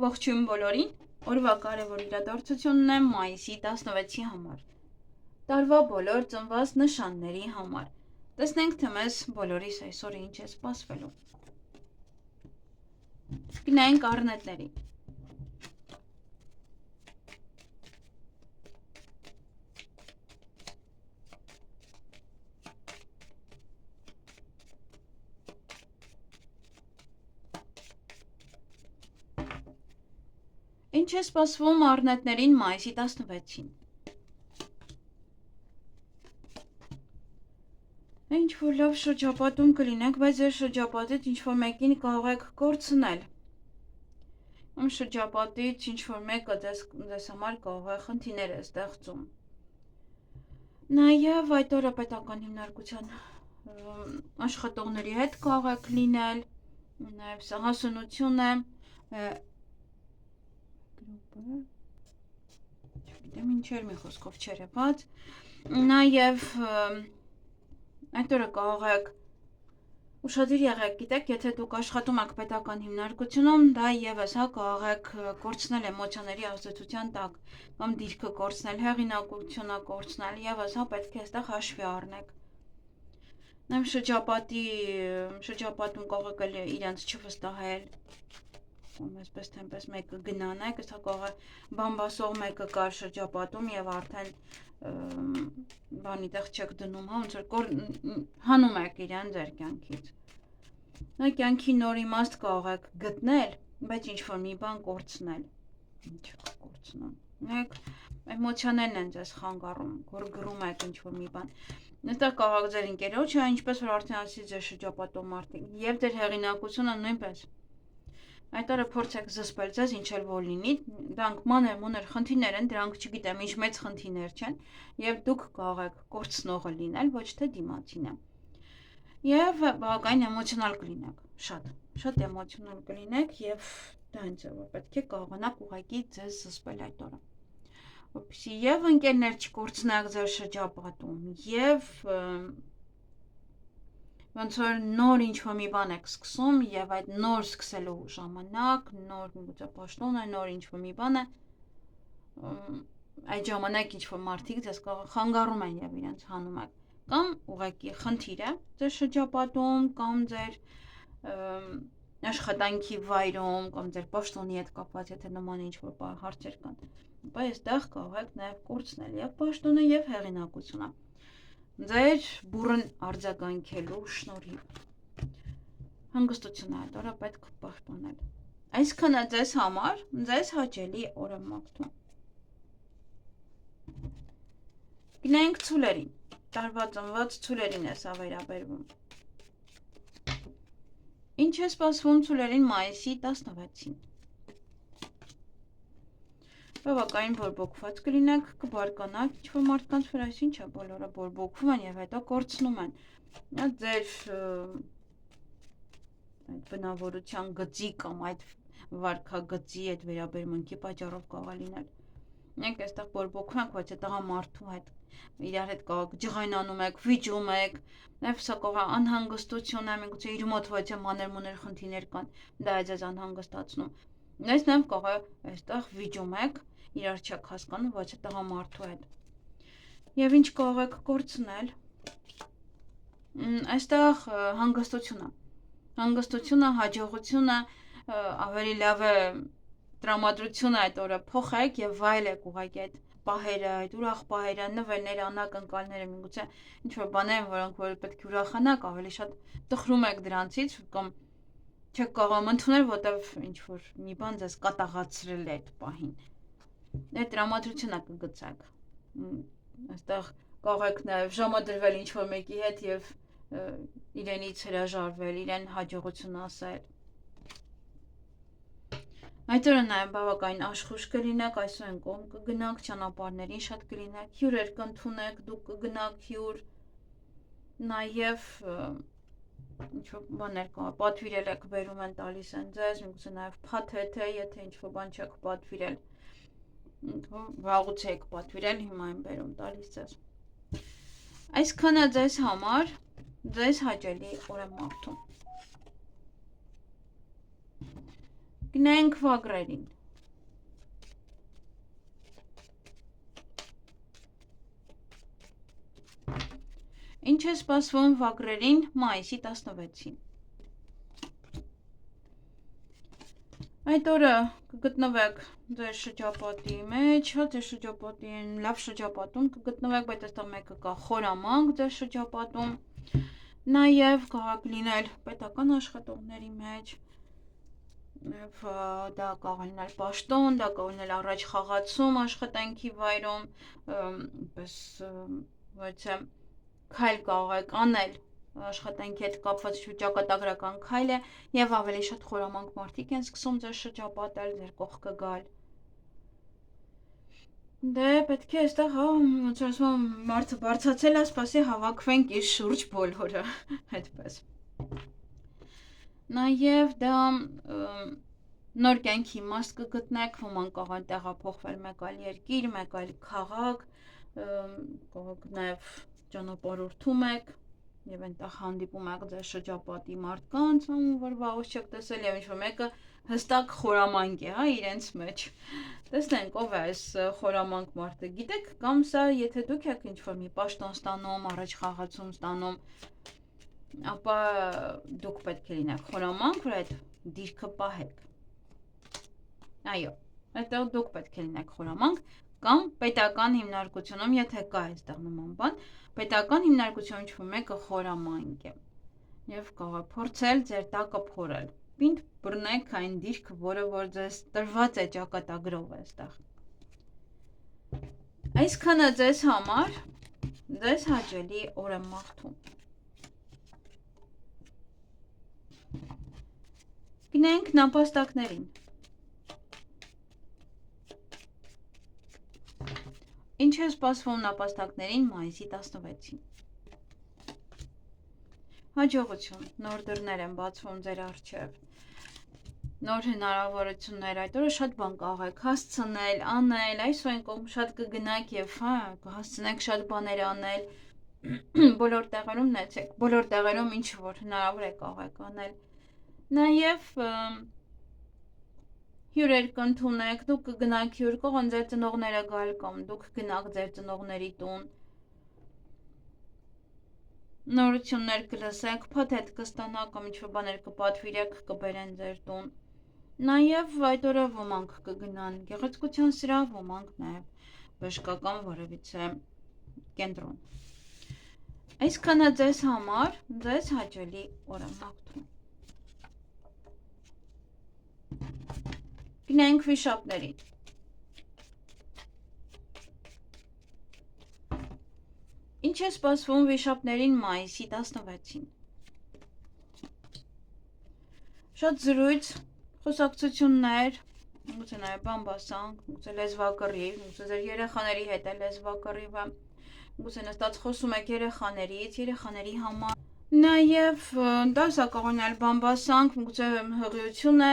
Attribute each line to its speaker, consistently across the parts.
Speaker 1: Ողջույն բոլորին, օրվա կարևոր իրադարձությունն է մայիսի 16-ի համար, տարվա բոլոր ծնված նշանների համար, տեսնենք թե մեզ բոլորիս այսօր ինչ է սպասվելու, գնայինք առնետների, Ինչ է սպասվում առնետներին մայիսի 16-ին։ Ինչ-որ լավ շրջապատում կլինեք, բայց ձեր շրջապատից ինչ-որ մեկին կարող եք կորցնել։ Ում շրջապատից ինչ-որ մեկը ձեզ համար կարող է խնդիրներ է ստեղծում։ Նաև այդ օրը պետական հիմնարկության աշխատողների հետ կարող եք լինել, նաև սա հասունություն է, չգիտեմ ինչեր մի խոսքով չերևաց, նաև այդ օրը կարող եք ուշադիր եղեք, գիտեք, եթե դուք աշխատում եք պետական հիմնարկությունում, դա եւս կարող եք կորցնել էմոցիաների ազդեցության տակ, կամ դիրքը կորցնել, հեղինակությունը կորցնել, եւս պետք է այստեղ հաշվի առնեք։ Նաև շրջապատում կարող եք իրենց չվստահել, այսպես թե այնպես մեկը գնանեք, սա կարող է բամբասող մեկը կար շրջապատում եւ արդեն բանի տեղ չեք դնում, ոնց որ հանում եք իրեն ձեր կյանքից։ Նա կյանքի նոր իմաստ կարող եք գտնել, բայց ինչ որ մի բան կորցնել։ Ինչ կորցնում։ Մեկ էմոցիաներն են ձեզ խանգարում, գրգռում եք ինչ որ մի բան։ Այստեղ կարող եք ձեր ընկերոջը, ինչպես որ արդեն ասի ձեր շրջապատող մարդիկ, եւ ձեր հեղինակությունը նույնպես։ Այդ օրը փորձեք զսպել ձեզ, ինչ էլ որ լինի, դրանք մանր խնդիրներ են, դրանք չգիտեմ ինչ մեծ խնդիրներ չեն, եւ դուք կարող եք կորցնողը լինել, ոչ թե դիմացինը։ Եվ բավականին էմոցիոնալ կլինեք, շատ էմոցիոնալ կլինեք եւ դա ինձ է որ պետք է կարողանաք ուղղակի ձեզ զսպել այդ օրը։ Որպեսզի եւ ընկերներ չկորցնեք ձեր շրջապատում, եւ ոնց որ նոր ինչ-որ մի բան եք սկսում եւ այդ նոր սկսելու ժամանակ, նոր միգուցե պաշտոն է, նոր ինչ-որ մի բան է, այդ ժամանակ ինչ-որ մարդիկ ձեզ խանգարում են եւ իրենց հանում եք, կամ ուղղակի խնդիր է ձեր շրջապատում, կամ ձեր աշխատանքի վայրում, կամ ձեր պաշտոնի հետ կապված, եթե նման ինչ-որ հարցեր կան, ապա այստեղ կարող եք նաեւ կորցնել եւ պաշտոնը եւ հեղինակությունը։ Ձեր բուրըն արձագանքելու շնորհիվ հանգստություն այդ օրը պետք է պահպանել։ Այսքանը ձեզ համար, ձեզ հաճելի օրը մաղթում։ Գնանք ցուլերին, տարվա ծնված ցուլերին է սա վերաբերվում։ Ինչ է սպասվում ցուլերին մայիսի 16-ին։ Բավականին բորբոքված կլինեք, կբարկանաք ինչ-որ մարդկանց վրա, այսինչ է բոլորը բորբոքվում են եւ հետո կորցնում են։ Ձեր այդ բնավորության գծի կամ այդ վարքագծի այդ վերաբերմունքի պատճառով կարող է լինել։ Մենք այստեղ բորբոքվում ենք, բայց այդ մարդու հետ իրար հետ կարող ջղայնանում եք, վիճում եք, նաեւ սա կարող է անհանգստություն է, միգուցե իր մոտ ոչ մանր խնդիրներ կան, դա է ձեզ անհանգստացնում։ Այս նաեւ կարող է այստեղ վիճում եք, իրար չեք հասկանում, ոչ տղամարդու հետ։ Եվ ինչ կարող եք կորցնել։ Այստեղ հանգստությունը, հաջողությունը, ավելի լավ է տրամադրությունը այդ օրը փոխեք եւ վայելեք ուղղակի այդ պահերը, այդ ուրախ պահերը, նվերները, անակնկալները, միգուցե ինչ որ բաներ, որոնք որ պետք է ուրախանաք, ավելի շատ տխրում եք դրանցից կամ չեք կարող ընդունել, որտեվ ինչ որ մի բան ձեզ կատաղացրել է այդ պահին։ Այդ տրամադրությունը կգցեք։ Այստեղ կարող եք նաև ժամադրվել ինչ-որ մեկի հետ եւ իրենից հրաժարվել, իրեն հաջողություն ասել։ Այդ օրը նաև բավականին աշխույժ կլինեք, այսօր կողմ կգնաք, ճանապարհներին շատ կլինեք, հյուրեր կընդունեք, դուք կգնաք հյուր, նաև ինչ-որ բաներ կա, պատվիրել եք բերում են տալիս են ձեզ, միգուցե նաև փաթեթ է, եթե ինչ-որ բան չեք պատվիրել, վաղուց եք պատվիրել, հիմա են բերում տալիս ձեզ։ Այսքանը ձեզ համար, ձեզ հաճելի օր եմ մաղթում։ Գնենք վագրերին։ Ինչ է սպասվում վագրերին մայիսի 16-ին։ Այդ օրը կգտնվեք ձեր շրջապատի մեջ, ձեր շրջապատի լավ շրջապատում կգտնվեք, բայց այստեղ մեկը կա խորամանկ ձեր շրջապատում, նաև կարող լինել պետական աշխատողների մեջ, դա կարող լինել պաշտոն, դա կարող լինել առաջ խաղացում աշխատանքի վայրում, բայց քայլ կարող եք անել աշխատանքի հետ կապված ճակատագրական քայլ է եւ ավելի շատ խորամանկ մարդիկ են սկսում ձեր շրջապատել, ձեր կողքը գալ։ Դե պետք է այստեղ ոնց ասում մարդը բարձացել է, սպասի հավաքվենք իր շուրջ բոլորը, այդպես։ Նաև դա նոր կյանքի իմաստ կգտնեք, ոմանք կարող են տեղափոխվել մեկ այլ երկիր, մեկ այլ քաղաք, կարող նաև ճանապարհորդում եք եւ այնտեղ հանդիպում եք ձեր շրջապատի մարդկանց, որ վաղուց չեք տեսել եւ ինչ-որ մեկը հստակ խորամանկ է, իրենց մեջ։ Տեսնենք ով է այս խորամանկ մարդը, գիտեք, կամ սա եթե դուք եք ինչ-որ մի պաշտոն ստանում, առաջ խաղացում ստանում, ապա դուք պետք է լինեք խորամանկ, որ այդ դիրքը պահեք։ Այո, այդտեղ դուք պետք է լինեք խորամանկ, կամ պետական հիմնարկությունում, եթե կա այստեղ նման բան, պետական հիմնարկությունում ինչ-որ մեկը խորամանկ է եւ կարող է փորձել ձեր տակը փորել։ Պինդ բռնեք այն դիրքը, որը որ ձեզ տրված է ճակատագրով այստեղ։ Այսքանը ձեզ համար, ձեզ հաճելի օր եմ մաղթում։ Գնենք նապաստակներին։ Ինչ է սպասվում նապաստակներին մայիսի 16-ին։ Հաջողություն, նոր դռներ են բացվում ձեր առջև, նոր հնարավորություններ, այդ օրը շատ բան կարող եք հասցնել, անել, այսօր այն կողմ շատ կգնաք եւ կհասցնեք շատ բաներ անել, բոլոր տեղերում նեցեք, բոլոր տեղերում ինչ որ հնարավոր է կարող եք անել, նաեւ հյուրեր կընդունեք, դուք կգնաք հյուր, կարող են ձեր ծնողները գալ կամ դուք գնաք ձեր ծնողների տուն, նորություններ կլսեք, փաթեթ կստանաք կամ ինչ-որ բաներ կպատվիրեք, կբերեն ձեր տուն, նաև այդ օրը ոմանք կգնան գեղեցկության սրահ, ոմանք նաև բժշկական որևիցե կենտրոն։ Այսքանը ձեզ համար, ձեզ հաճելի օր եմ մաղթում։ Գնենք վիշապներին։ Ինչ է սպասվում վիշապներին մայիսի 16-ին։ Շատ զրույց, խոսակցություններ, գուցե նաև բամբասանք, գուցե լեզվակռիվ, գուցե ձեր երեխաների հետ է լեզվակռիվը, գուցե նստած խոսում եք երեխաներից, երեխաների համար։ Նաև դա սա կարող է բամբասանք, գուցե հղիություն է,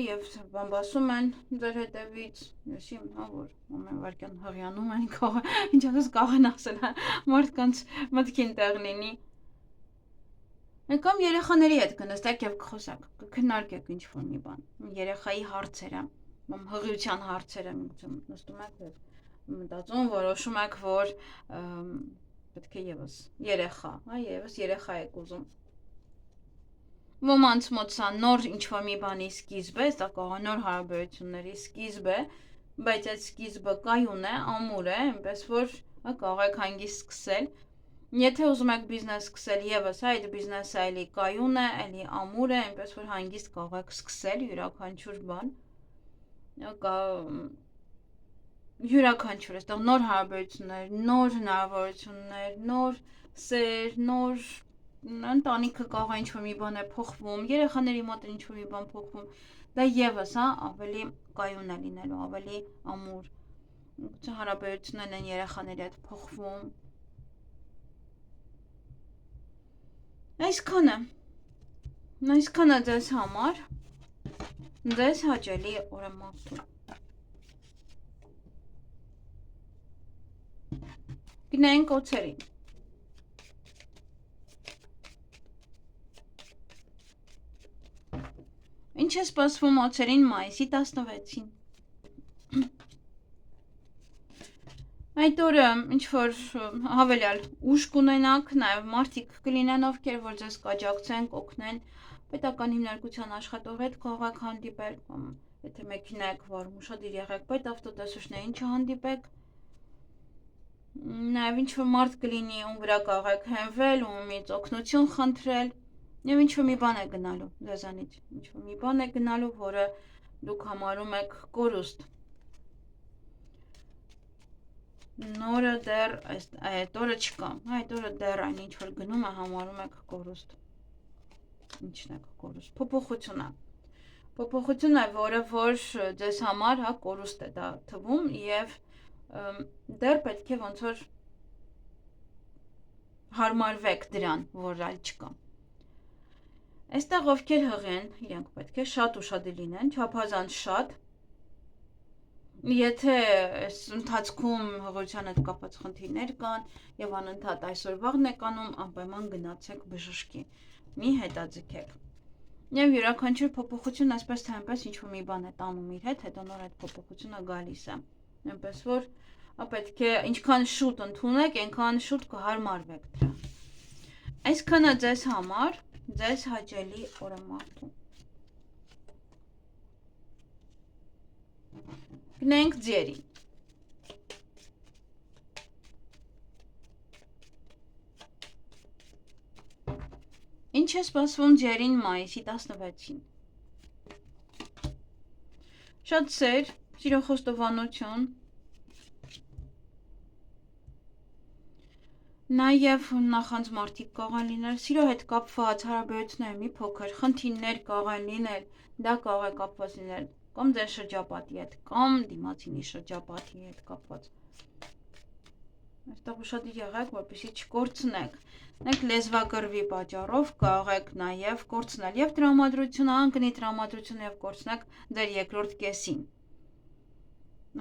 Speaker 1: եւ բամբասում են ձեր հետևից, եսի, որ ամեն վարքյան հղյանում են, ինչ ասես կարող են ասել, մարդկանց մտքին տեղ լինի։ Կամ երեխաների հետ կնստեք եւ կխոսեք, կքննարկեք ինչ-որ մի բան, երեխայի հարցերը, հղիության հարցերը, նստում եք եւ մտածում, որոշում եք, որ պետք է եւս երեխա, եւս երեխա եք ուզում։ Ոմանց մոտ սա նոր ինչ-որ մի բանի սկիզբ է, սա կարող է նոր հարաբերությունների սկիզբ է, բայց այդ սկիզբը կայուն է, ամուր է, այնպես որ կարող եք հանգիստ սկսել։ Եթե ուզում եք բիզնես սկսել եւս, այդ բիզնեսը էլի կայուն է, էլի ամուր է, այնպես որ հանգիստ կարող եք սկսել յուրաքանչյուր բան։ Յուրաքանչյուր այստեղ նոր հարաբերություններ, նոր հնարավորություններ, նոր սեր, նոր ընտանիքը կարող է ինչ-որ մի բան է փոխվում, երեխաների մոտ ինչ-որ մի բան փոխվում, դա եւս ավելի կայուն է լինելու, ավելի ամուր, հարաբերություններն են երեխաների հետ փոխվում։ Այսքանը ձեզ համար, ձեզ հաճելի օր եմ մաղթում։ Գնենք օձերին։ Ինչ է սպասվում օձերին մայիսի 16-ին։ Այդ օրը ինչ-որ հավելյալ ուժ կունենաք, նաև մարդիկ կլինեն, ովքեր որ ձեզ կաջակցեն, կօգնեն, պետական հիմնարկության աշխատող հետ կարող հանդիպել, կամ եթե մեքենա եք վարում, ուշադիր եղեք, պետ ավտոտեսուչներին չհանդիպեք։ Նաև ինչ-որ մարդ կլինի, ում վրա կարող եք հենվել, ումից օգնություն խնդրել, եւ ինչ-որ մի բան է գնալու ձեզանից, ինչ-որ մի բան է գնալու, որը դուք համարում եք կորուստ։ Նորը դեռ այդ օրը չկա, այդ օրը դեռ այն ինչ որ գնում է համարում եք կորուստ։ Ինչն է կորուստ։ Փոփոխություն է, որը որ ձեզ համար հա կորուստ է դա թվում եւ դեռ պետք է ոնց որ հարմարվեք դրան, որ այլ չկա։ Այստեղ ովքեր հղի են, իրենք պետք է շատ ուշադիր լինեն, չափազանց շատ։ Եթե այս ընթացքում հղիության հետ կապված խնդիրներ կան եւ անընդհատ այսօր վաղն եք անում, անպայման գնացեք բժշկի։ Մի հետաձգեք։ Եվ յուրաքանչյուր փոփոխություն այսպես թե այնպես ինչ-որ մի բան է տանում իր հետ, հետո նոր այդ փոփոխությունը գալիս է։ Այնպես որ պետք է ինչքան շուտ ընդունեք, այնքան շուտ կհարմարվեք դրա։ Այսքանը ձեզ համար, ձեզ հաճելի օրամարտում։ Գնենք ձերին։ Ինչ է սպասվում ձերին մայիսի 16-ին։ Շատ սեր, սիրո խոստովանություն, նաև նախանձ մարդիկ կարող են լինել, սիրո հետ կապված հարաբերությունների մի փոքր խնդիրներ կարող են լինել, դա կարող է կապված լինել կամ ձեր շրջապատի հետ, կամ դիմացինի շրջապատի հետ կապված։ Այստեղ ուշադիր եղեք, որպեսզի չկորցնեք։ Մենք լեզվակռվի պատճառով կարող եք նաև կորցնել եւ տրամադրությունը, անկնի տրամադրությունը եւ կորցնեք ձեր երկրորդ կեսին։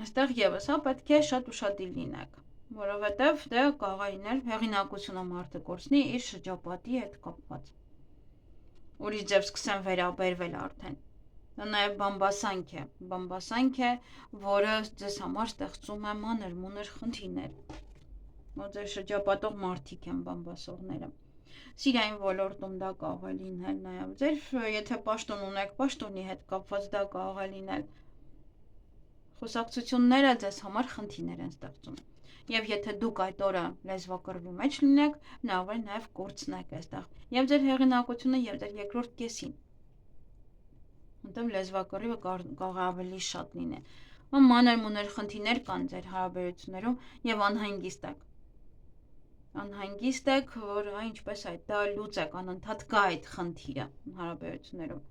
Speaker 1: Այստեղ եւս հա պետք է շատ ուշադիր լինեք, որովհետեւ դա կարող է լինել հեղինակությունը մարդը կորցնի իր շրջապատի հետ կապված։ Ուրիշ ձև սկսեն վերաբերվել արդեն։ Դա նաև բամբասանք է, որը ձեզ համար ստեղծում է մանր-մունր խնդիրներ, որ ձեր շրջապատող մարդիկ են բամբասողները։ Սիրային ոլորտում դա կարող է լինել նաև ձեր, եթե պաշտոն ունեք, պաշտոնի հետ կապված դա կարող է լինել։ Խոսակցությունները ձեզ համար խնդիրներ են ստեղծում։ Եվ եթե դուք այդ օրը լեզվակռվի մեջ լինեք, հնարավոր է նաև կորցնեք այստեղ եւ ձեր հեղինակությունը եւ ձեր երկրորդ կեսին։ Որտեղ լեզվակռիվը կարող է ավելի շատ լինել։ Մանր-մունր խնդիրներ կան ձեր հարաբերություններում եւ անհանգիստ եք, որ ինչպես այդ դա լուծեք, անընդհատ կա այդ խնդիրը հարաբերություններում։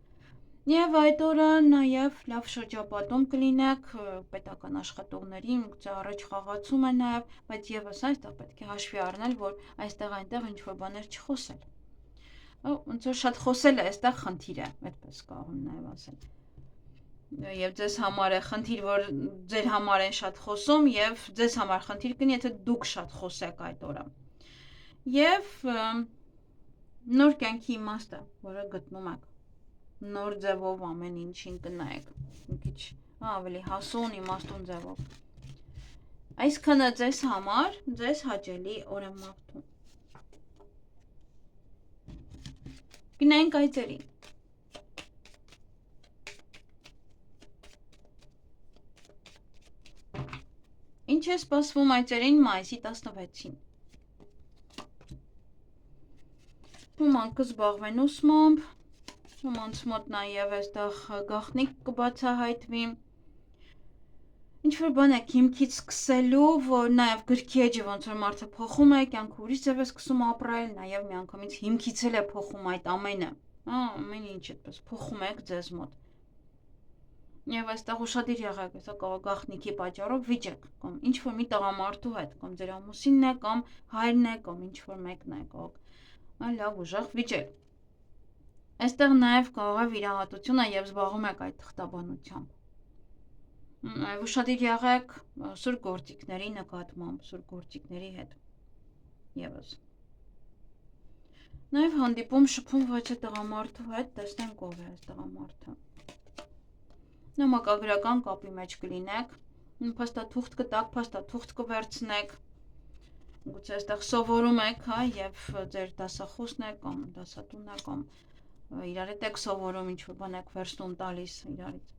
Speaker 1: Եվ այդ օրը նաև լավ շրջապատում կլինեք պետական աշխատողների, առաջ խաղացում է նաև, բայց եւս այստեղ պետք է հաշվի առնել, որ այստեղ այնտեղ ինչ-որ բաներ չխոսել։ Ոնց որ շատ խոսելը այստեղ խնդիր է, այդպես կարող եմ նաև ասել։ Եվ ձեզ համար է խնդիր, որ ձեր համար են շատ խոսում եւ ձեզ համար խնդիր կնի, եթե դուք շատ խոսեք այդ օրը։ Եվ նոր կյանքի իմաստը, որը գտնում եք, նոր ձևով ամեն ինչին կնայեք, մի քիչ ավելի հասուն, իմաստուն ձևով։ Այսքանը ձեզ համար, ձեզ հաճելի օրամարտում։ Գնանք այծերին։ Ինչ է սպասվում այծերին մայիսի 16-ին։ Ոմանք կզբաղվեն ուսմամբ, ոմանց մոտ նաև այստեղ գաղտնիք կբացահայտվի։ Ինչ-որ բան եք հիմքից սկսելու, որ նաև գրքի էջը ոնց որ մարդը փոխում է, կյանքը ուրիշ ձև է սկսում ապրել, նաև միանգամից հիմքից էլ է փոխում այդ ամենը։ Ամեն ինչ այդպես փոխում եք ձեզ մոտ։ Եվ այստեղ ուշադիր եղեք, հեսա կարող գաղտնիքի պատճառով վիճեք, կամ ինչ-որ մի տղամարդու հետ, կամ ձեր ամուսինն է, կամ հայրն է, կամ ինչ-որ մեկն է, կարող լավ ուժեղ վիճել։ Այստեղ նաև կարող է վիրահատությունը եւ զբաղվում եք այդ թղթաբանությամբ։ Այո, ուշադիր եղեք սուր գործիքների նկատմամբ, սուր գործիքների հետ։ Եվս։ Նաև հանդիպում շփում ոչ է տղամարդու հետ, տեսնենք ով է այս տղամարդը։ նամակագրական կապի մեջ կլինեք, փաստաթուղթ կտակ, փաստաթուղթ կվերցնեք, գուցե այստեղ սովորում եք, հա, եւ ձեր դասախոսն է կամ դասատունն է կամ իրար հետ եք սովորում, ինչ-որ բան եք վերցնում տալիս իրարից։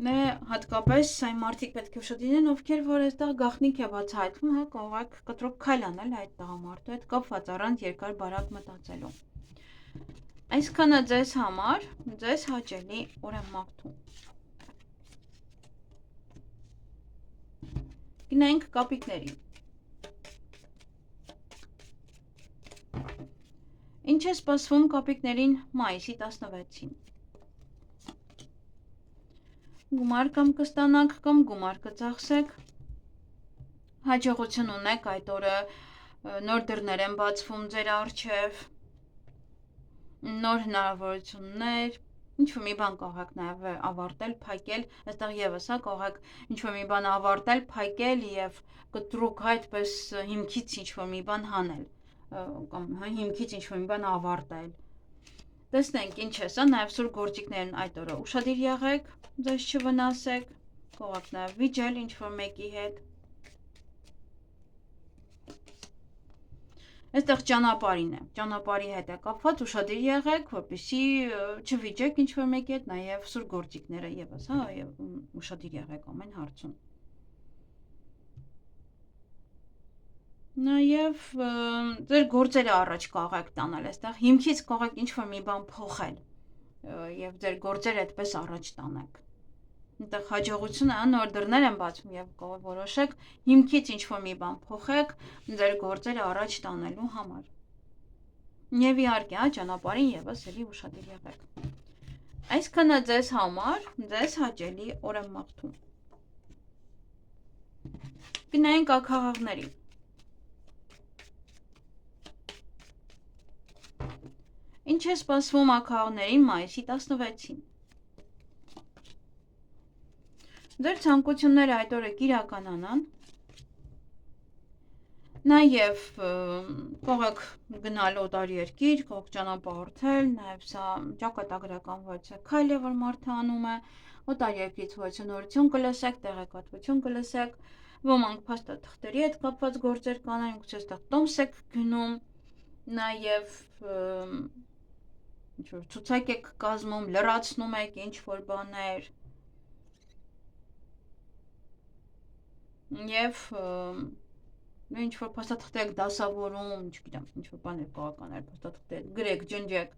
Speaker 1: Դե հատկապես այն մարդիկ պետք է շատ լինեն, ովքեր որ այստեղ գաղտնիք է բացահայտվում, հա, կարող եք կտրուկ քայլ անել այդ տղամարդու հետ կապված առանց երկար բարակ մտածելու։ Այսքանը ձեզ համար, ձեզ հաճելի օր եմ մաղթում։ Գնանք կապիկներին։ Ինչ է սպասվում կապիկներին մայիսի 16-ին։ Գումար կամ կստանաք կամ գումար կծախսեք, հաջողություն ունեք այդ օրը, նոր դռներ են բացվում ձեր առջև, նոր հնարավորություններ, ինչ-որ մի բան կարող եք նաև ավարտել, փակել, այստեղ եւս հա կարող եք ինչ-որ մի բան ավարտել, փակել եւ կտրուկ այդպես հիմքից ինչ-որ մի բան հանել, կամ հիմքից ինչ-որ մի բան ավարտել։ Տեսնենք ինչ է սա, նաև սուր գործիքներն այդ օրը ուշադիր եղեք, ձեզ չվնասեք, կարող եք նաև վիճել ինչ-որ մեկի հետ։ Այստեղ ճանապարհին է, ճանապարհի հետ է կապված, ուշադիր եղեք, որպեսզի չվիճեք ինչ-որ մեկի հետ, նաև սուր գործիքները եւս, հա, եւ ուշադիր եղեք ամեն հարցում։ Նաև ձեր գործերը առաջ կարող եք տանել, այստեղ հիմքից կարող եք ինչ-որ մի բան փոխել եւ ձեր գործերը այդպես առաջ տանեք։ Այնտեղ հաջողությունը նոր դռներ են բացում եւ կարող որոշեք հիմքից ինչ-որ մի բան փոխեք ձեր գործերը առաջ տանելու համար։ Եվ իհարկե, հա, ճանապարհին եւս էլի ուշադիր եղեք։ Այսքանը ձեզ համար, ձեզ հաճելի օր եմ մաղթում։ Գնանք ակաղաղների։ Ինչ է սպասվում ակաղաղներին մայիսի 16-ին։ Ձեր ցանկությունները այդ օրը կիրականանան։ Նաև կարող եք գնալ օտարերկիր, կարող եք ճանապարհորդել, նաև սա ճակատագրական որոշ է, որ մարդը անում է, օտարերկրից որոշ նորություն կլսեք, տեղեկատվություն կլսեք, ոմանք փաստաթղթերի հետ կապված գործեր կանեն, գուցե այստեղ տոմս եք գնում, նաև ինչ-որ ցուցակ եք կազմում, լրացնում եք ինչ-որ բաներ, եւ ինչ-որ փաստաթղթ եք դասավորում, չգիտեմ, ինչ-որ բաներ կարող կանել, փաստաթղթեր գրեք, ջնջեք,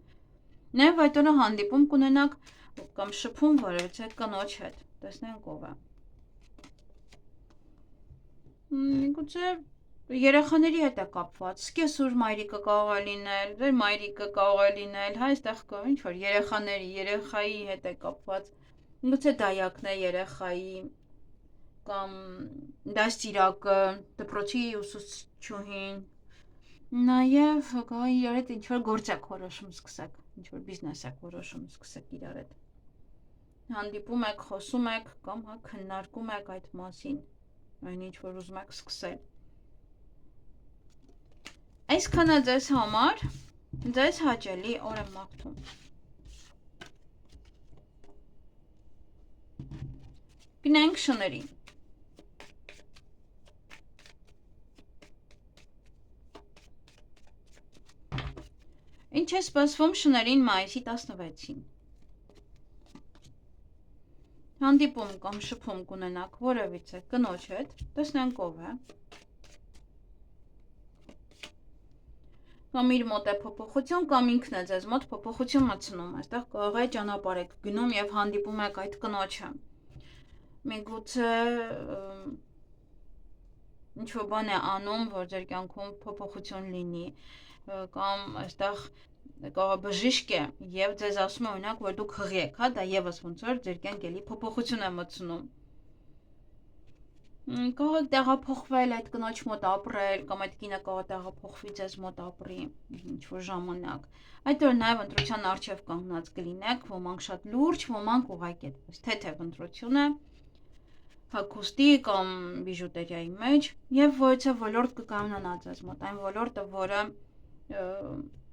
Speaker 1: նաև այդ օրը հանդիպում կունենաք կամ շփում որևէ կնոջ հետ, տեսնենք ով է։ Գուցե երեխաների հետ է կապված, սկեսուր մայրիկը կարող է լինել, ձեր մայրիկը կարող է լինել, հա, այստեղ ինչ-որ երեխայի հետ է կապված, գուցե դայակն է երեխայի, կամ դաստիարակը, դպրոցի ուսուցչուհին, նաև կարող է իրար հետ ինչ-որ գործ եք որոշում սկսեք, ինչ-որ բիզնես եք որոշում սկսեք իրար հետ։ Հանդիպում եք, խոսում եք կամ հա քննարկում եք այդ մասին, այն ինչ որ ուզում եք սկսել։ Այսքանը ձեզ համար, ձեզ հաճելի օր եմ մաղթում։ Գնանք շներին։ Ինչ է սպասվում շներին մայիսի 16-ին։ Հանդիպում կամ շփում կունենաք որևիցե կնոջ հետ, տեսնենք ով է։ Կամ իր մոտ է փոփոխություն, կամ ինքն է ձեզ մոտ փոփոխություն մտցնում, այստեղ կարող է ճանապարհ եք գնում եւ հանդիպում եք այդ կնոջը։ Միգուցե ինչ-որ բան է անում, որ ձեր կյանքում փոփոխություն լինի, կամ այստեղ կարող բժիշկ է եւ ձեզ ասում է օրինակ, որ դուք հղի եք, հա, դա եւս ոնց որ ձեր կյանք էլի փոփոխություն է մտցնում։ Կարող եք տեղափոխվել այդ կնոջ մոտ ապրել, կամ այդ կինը կարող է տեղափոխվի ձեզ մոտ ապրի ինչ-որ ժամանակ։ Այդ օր նաև ընտրության առջև կանգնած կլինեք, ոմանք շատ լուրջ, ոմանք ուղղակի այդպես թեթև ընտրություն է, հագուստի կամ բիժուտերիայի մեջ, եւ որևէ ոլորտ կկայանա ձեզ մոտ, այն ոլորտը, որը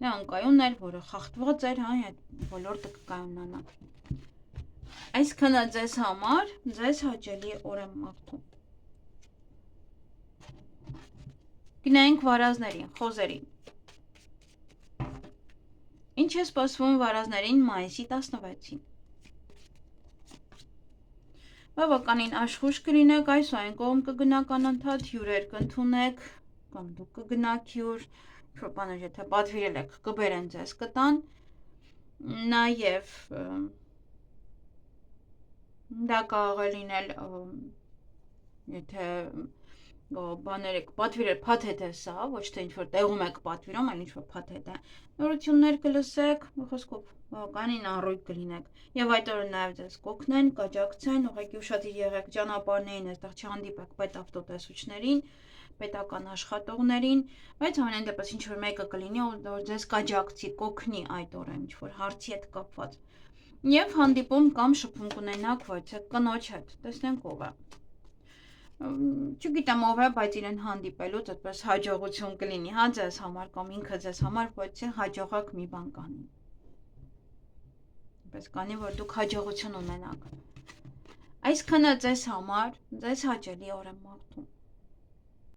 Speaker 1: Նա անկայուն էր, որը խախտված էր, հա, այդ ոլորտը կկայունանա։ Այսքանը ձեզ համար, ձեզ հաճելի օր եմ մաղթում։ Գնայինք վարազներին, խոզերին։ Ինչ է սպասվում վարազներին մայիսի 16-ին։ Բավականին աշխույժ կլինեք, այս ու այն կողմ կգնաք անընդհատ, հյուրեր կընդունեք, կամ դուք կգնաք հյուր, բաներ եթե պատվիրել եք, կբերեն ձեզ կտան, նաև դա կարող է լինել, եթե բաներ եք պատվիրել, փաթեթ է սա, ոչ թե ինչ-որ տեղում եք պատվիրում, այլ ինչ-որ փաթեթ է, նորություններ կլսեք, խոսքով բավականին առույգ կլինեք, և այդ օրը նաև ձեզ կօգնեն, կաջակցեն, ուղղակի ուշադիր եղեք ճանապարհներին, այստեղ չհանդիպեք պետավտոտեսուչներին, պետական աշխատողներին, բայց ամենայն դեպս ինչ-որ մեկը կլինի, որ ձեզ կաջակցի, կօգնի այդ օրը ինչ-որ հարցի հետ կապված, և հանդիպում կամ շփում կունենաք ոչ կնոջ հետ, տեսնենք ով է։ Չգիտեմ ով է, բայց իրեն հանդիպելուց այդպես հաջողություն կլինի, հա, ձեզ համար կամ ինքը ձեզ համար, ոչ թե հաջողակ մի բան կանի։ Պես կանի, որ դուք հաջողություն ունենաք։ Այսքանը ձեզ համար, ձեզ հաճելի օր եմ մաղթում։